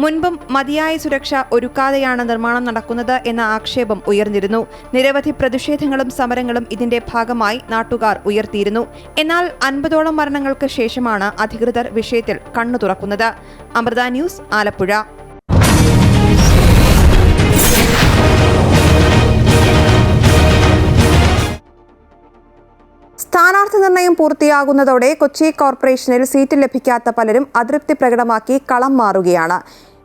മുൻപും മതിയായ സുരക്ഷ ഒരുക്കാതെയാണ് നിർമ്മാണം നടക്കുന്നത് എന്ന ആക്ഷേപം ഉയർന്നിരുന്നു. നിരവധി പ്രതിഷേധങ്ങളും സമരങ്ങളും ഇതിന്റെ ഭാഗമായി നാട്ടുകാർ ഉയർത്തിയിരുന്നു. എന്നാൽ 50ഓളം മരണങ്ങൾക്ക് ശേഷമാണ് അധികൃതർ വിഷയത്തിൽ കണ്ണു തുറക്കുന്നത്. അമൃത ന്യൂസ്, ആലപ്പുഴ. സ്ഥാനാർത്ഥി നിർണയം പൂർത്തിയാകുന്നതോടെ കൊച്ചി കോർപ്പറേഷനിൽ സീറ്റ് ലഭിക്കാത്ത പലരും അതൃപ്തി പ്രകടമാക്കി കളം മാറുകയാണ്.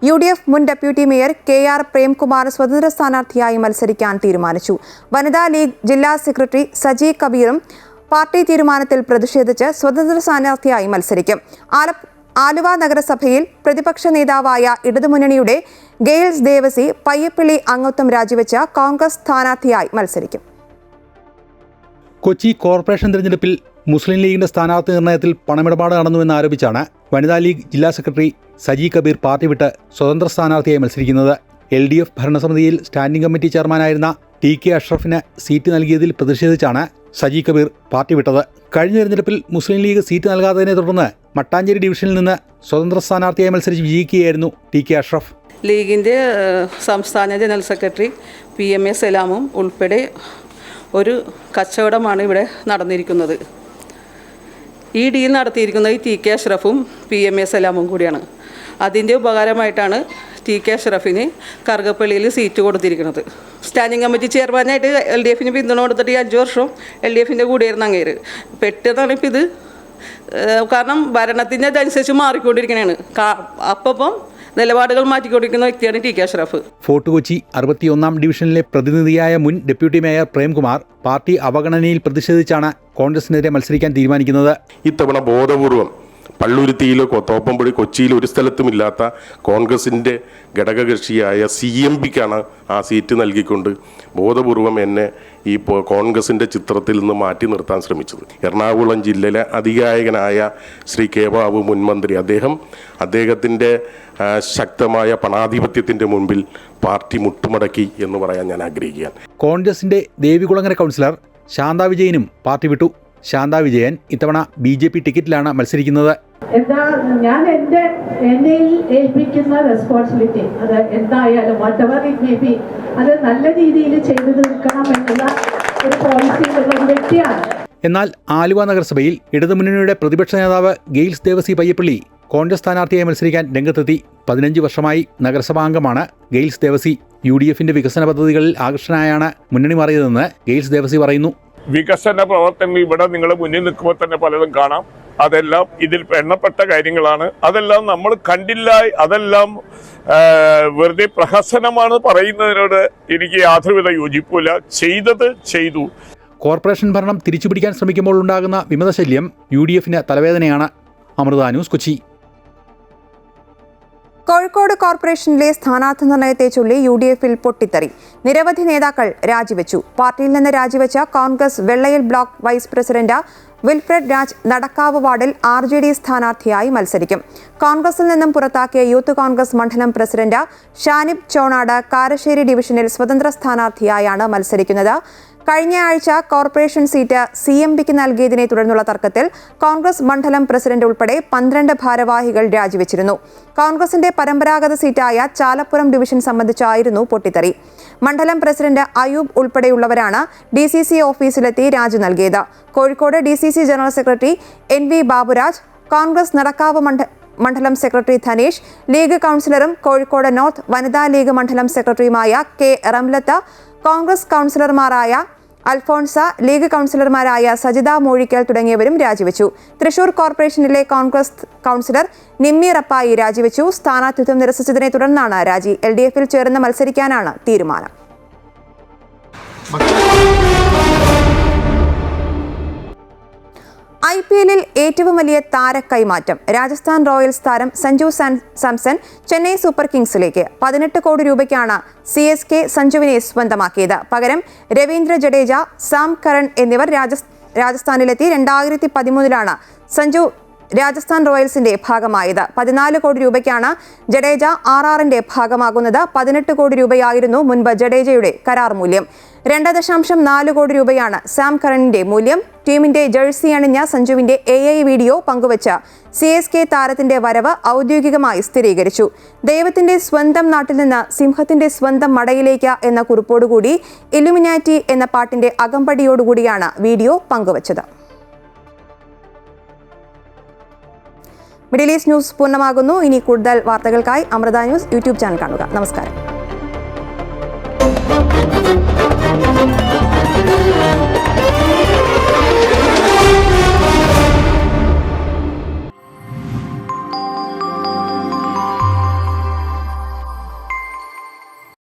UDF മുൻ ഡെപ്യൂട്ടി മേയർ KR പ്രേംകുമാർ സ്വതന്ത്ര സ്ഥാനാർത്ഥിയായി മത്സരിക്കാൻ തീരുമാനിച്ചു. വനിതാ ലീഗ് ജില്ലാ സെക്രട്ടറി സജി കബീറും പാർട്ടി തീരുമാനത്തിൽ പ്രതിഷേധിച്ച് സ്വതന്ത്ര സ്ഥാനാർത്ഥിയായി മത്സരിക്കും. ആലുവ നഗരസഭയിൽ പ്രതിപക്ഷ നേതാവായ ഇടതുമുന്നണിയുടെ ഗെയിൽസ് ദേവസി പയ്യപ്പള്ളി അംഗത്വം രാജിവെച്ച കോൺഗ്രസ് സ്ഥാനാർത്ഥിയായി മത്സരിക്കും. കൊച്ചി കോർപ്പറേഷൻ തെരഞ്ഞെടുപ്പിൽ മുസ്ലിം ലീഗിന്റെ സ്ഥാനാർത്ഥി നിർണയത്തിൽ പണമിടപാട് നടന്നുവെന്നാരോപിച്ചാണ് വനിതാ ലീഗ് ജില്ലാ സെക്രട്ടറി സജി കബീർ പാർട്ടി വിട്ട് സ്വതന്ത്ര സ്ഥാനാർത്ഥിയായി മത്സരിക്കുന്നത്. LDF ഭരണസമിതിയിൽ സ്റ്റാൻഡിംഗ് കമ്മിറ്റി ചെയർമാനായിരുന്ന TK അഷ്റഫിന് സീറ്റ് നൽകിയതിൽ പ്രതിഷേധിച്ചാണ് സജി കബീർ പാർട്ടി വിട്ടത്. കഴിഞ്ഞ തെരഞ്ഞെടുപ്പിൽ മുസ്ലിം ലീഗ് സീറ്റ് നൽകാത്തതിനെ തുടർന്ന് മട്ടാഞ്ചേരി ഡിവിഷനിൽ നിന്ന് സ്വതന്ത്ര സ്ഥാനാർത്ഥിയായി മത്സരിച്ച് വിജയിക്കുകയായിരുന്നു TK അഷ്റഫ്. ലീഗിൻ്റെ സംസ്ഥാന ജനറൽ സെക്രട്ടറി PMA സലാമും ഉൾപ്പെടെ ഒരു കച്ചവടമാണ് ഇവിടെ നടന്നിരിക്കുന്നത്. ഈ ഡീൽ നടത്തിയിരിക്കുന്നത് TK അഷ്റഫും PMA സലാമും കൂടിയാണ്. അതിൻ്റെ ഉപകാരമായിട്ടാണ് TK അഷ്റഫിന് കറുകപ്പള്ളിയിൽ സീറ്റ് കൊടുത്തിരിക്കുന്നത്. സ്റ്റാൻഡിംഗ് കമ്മിറ്റി ചെയർമാനായിട്ട് LDFന് പിന്തുണ കൊടുത്തിട്ട് 5 വർഷം LDFൻ്റെ കൂടെയായിരുന്നു അങ്ങേര്. പെട്ടെന്നാണ് ഇപ്പം ഇത്, കാരണം ഭരണത്തിൻ്റെ അതനുസരിച്ച് മാറിക്കൊണ്ടിരിക്കുന്നതാണ്. അപ്പം നിലപാടുകൾ മാറ്റിക്കൊണ്ടിരിക്കുന്ന വ്യക്തിയാണ് TK അഷ്റഫ്. ഫോർട്ട് കൊച്ചി 61-ാം ഡിവിഷനിലെ പ്രതിനിധിയായ മുൻ ഡെപ്യൂട്ടി മേയർ പ്രേംകുമാർ പാർട്ടി അവഗണനയിൽ പ്രതിഷേധിച്ചാണ് കോൺഗ്രസിനെതിരെ മത്സരിക്കാൻ തീരുമാനിക്കുന്നത്. ഇത്തവണ ബോധപൂർവം പള്ളുരുത്തിയിലോ തോപ്പമ്പടി കൊച്ചിയിലോ ഒരു സ്ഥലത്തുമില്ലാത്ത കോൺഗ്രസിൻ്റെ ഘടകകക്ഷിയായ CMPക്കാണ് ആ സീറ്റ് നൽകിക്കൊണ്ട് ബോധപൂർവം എന്നെ ഈ കോൺഗ്രസിൻ്റെ ചിത്രത്തിൽ നിന്ന് മാറ്റി നിർത്താൻ ശ്രമിച്ചത്. എറണാകുളം ജില്ലയിലെ അതികായകനായ ശ്രീ കെ ബാബു മുൻമന്ത്രി അദ്ദേഹത്തിൻ്റെ ശക്തമായ പണാധിപത്യത്തിൻ്റെ മുൻപിൽ പാർട്ടി മുട്ടുമടക്കി എന്ന് പറയാൻ ഞാൻ ആഗ്രഹിക്കുകയാണ്. കോൺഗ്രസിന്റെ ദേവികുളങ്ങര കൗൺസിലർ ശാന്ത വിജയനും പാർട്ടി വിട്ടു. ശാന്ത വിജയൻ ഇത്തവണ BJP ടിക്കറ്റിലാണ് മത്സരിക്കുന്നത്. ഞാൻ എന്നെ ഏൽപ്പിക്കുന്ന റെസ്പോൺസിബിലിറ്റി അത് എന്തായാലും whatever it may be അത് നല്ല രീതിയിൽ ചെയ്തു തീർക്കണം എന്നുള്ള ഒരു പോളിസിയിലുള്ള ഒരു വ്യക്തിയാണ്. എന്നാൽ ആലുവ നഗരസഭയിൽ ഇടതുമുന്നണിയുടെ പ്രതിപക്ഷ നേതാവ് ഗെയിൽസ് ദേവസി പയ്യപ്പള്ളി കോൺഗ്രസ് സ്ഥാനാർത്ഥിയായി മത്സരിക്കാൻ രംഗത്തെത്തി. 15 വർഷമായി നഗരസഭാംഗമാണ് ഗെയിൽസ് ദേവസി. UDFന്റെ വികസന പദ്ധതികളിൽ ആകർഷനായാണ് മുന്നണി മാറിയതെന്ന് ഗെയിൽസ് ദേവസി പറയുന്നു. വികസന പ്രവർത്തനങ്ങൾ ഇവിടെ നിങ്ങൾ മുന്നിൽ നിൽക്കുമ്പോൾ തന്നെ പലതും കാണാം. അതെല്ലാം ഇതിൽ എണ്ണപ്പെട്ട കാര്യങ്ങളാണ്. അതെല്ലാം നമ്മൾ കണ്ടില്ല, അതെല്ലാം വെറുതെ പ്രഹസനമാണ് പറയുന്നതിനോട് എനിക്ക് യാതൊരുവിധ യോജിപ്പില്ല. ചെയ്തത് ചെയ്തു. കോർപ്പറേഷൻ ഭരണം തിരിച്ചുപിടിക്കാൻ ശ്രമിക്കുമ്പോൾ ഉണ്ടാകുന്ന വിമതശല്യം UDFന് തലവേദനയാണ്. അമൃത ന്യൂസ്, കൊച്ചി. കോഴിക്കോട് കോർപ്പറേഷനിലെ സ്ഥാനാർത്ഥി നിർണയത്തെ ചൊല്ലി UDFൽ പൊട്ടിത്തെറി. നിരവധി നേതാക്കൾ രാജിവെച്ചു. പാർട്ടിയിൽ നിന്ന് രാജിവെച്ച Congress Vellayil block vice president Wilfred Raj Nadakkavu വാർഡിൽ RJD സ്ഥാനാർത്ഥിയായി മത്സരിക്കും. കോൺഗ്രസിൽ നിന്നും പുറത്താക്കിയ യൂത്ത് കോൺഗ്രസ് മണ്ഡലം പ്രസിഡന്റ് ഷാനിബ് ചോണാട് കാരശ്ശേരി ഡിവിഷനിൽ സ്വതന്ത്ര സ്ഥാനാർത്ഥിയായാണ് മത്സരിക്കുന്നത്. കഴിഞ്ഞ ആഴ്ച കോർപ്പറേഷൻ സീറ്റ് CMPക്ക് നൽകിയതിനെ തുടർന്നുള്ള തർക്കത്തിൽ കോൺഗ്രസ് മണ്ഡലം പ്രസിഡന്റ് ഉൾപ്പെടെ 12 ഭാരവാഹികൾ രാജിവെച്ചിരുന്നു. കോൺഗ്രസിന്റെ പരമ്പരാഗത സീറ്റായ ചാലപ്പുറം ഡിവിഷൻ സംബന്ധിച്ചായിരുന്നു പൊട്ടിത്തെറി. മണ്ഡലം പ്രസിഡന്റ് അയൂബ് ഉൾപ്പെടെയുള്ളവരാണ് DCC ഓഫീസിലെത്തി രാജി നൽകിയത്. Kozhikode DCC general secretary NV Baburaj, Congress Nadakkavu മണ്ഡലം സെക്രട്ടറി ധനേഷ്, ലീഗ് കൗൺസിലറും കോഴിക്കോട് നോർത്ത് വനിതാ ലീഗ് മണ്ഡലം സെക്രട്ടറിയുമായ K റംലത്ത്, കോൺഗ്രസ് കൗൺസിലർമാരായ അൽഫോൺസ, ലീഗ് കൗൺസിലർമാരായ സജിത മൂഴിക്കൽ തുടങ്ങിയവരും രാജിവെച്ചു. തൃശൂർ കോർപ്പറേഷനിലെ കോൺഗ്രസ് കൗൺസിലർ നിമ്മി റപ്പായി രാജിവെച്ചു. സ്ഥാനാർത്ഥിത്വം നിരസിച്ചതിനെ തുടർന്നാണ് രാജി. LDFൽ ചേർന്ന് മത്സരിക്കാനാണ് തീരുമാനം. IPLൽ ഏറ്റവും വലിയ താരക്കൈമാറ്റം. രാജസ്ഥാൻ റോയൽസ് താരം സഞ്ജു സാംസൺ ചെന്നൈ സൂപ്പർ കിങ്സിലേക്ക്. 18 കോടി രൂപയ്ക്കാണ് CSK സഞ്ജുവിനെ സ്വന്തമാക്കിയത്. പകരം രവീന്ദ്ര ജഡേജ, സാം കരൺ എന്നിവർ രാജസ്ഥാനിലെത്തി. 2013 സഞ്ജു രാജസ്ഥാൻ റോയൽസിന്റെ ഭാഗമായത്. 14 കോടി രൂപയ്ക്കാണ് ജഡേജ RRന്റെ ഭാഗമാകുന്നത്. 18 കോടി രൂപയായിരുന്നു മുൻപ് ജഡേജയുടെ കരാർ മൂല്യം. 2.4 കോടി രൂപയാണ് സാം കറണിന്റെ മൂല്യം. ടീമിന്റെ ജേഴ്സി അണിഞ്ഞ സഞ്ജുവിന്റെ AI വീഡിയോ പങ്കുവച്ച CSK താരത്തിന്റെ വരവ് ഔദ്യോഗികമായി സ്ഥിരീകരിച്ചു. ദൈവത്തിന്റെ സ്വന്തം നാട്ടിൽ നിന്ന് സിംഹത്തിന്റെ സ്വന്തം മടയിലേക്ക് എന്ന കുറിപ്പോടുകൂടി ഇലുമിനാറ്റി എന്ന പാട്ടിന്റെ അകമ്പടിയോടുകൂടിയാണ് വീഡിയോ പങ്കുവച്ചത്. മിഡിൽ ഈസ്റ്റ് ന്യൂസ് പൂർണ്ണമാകുന്നു. ഇനി കൂടുതൽ വാർത്തകൾക്കായി അമൃത ന്യൂസ് YouTube ചാനൽ കാണുക. നമസ്കാരം.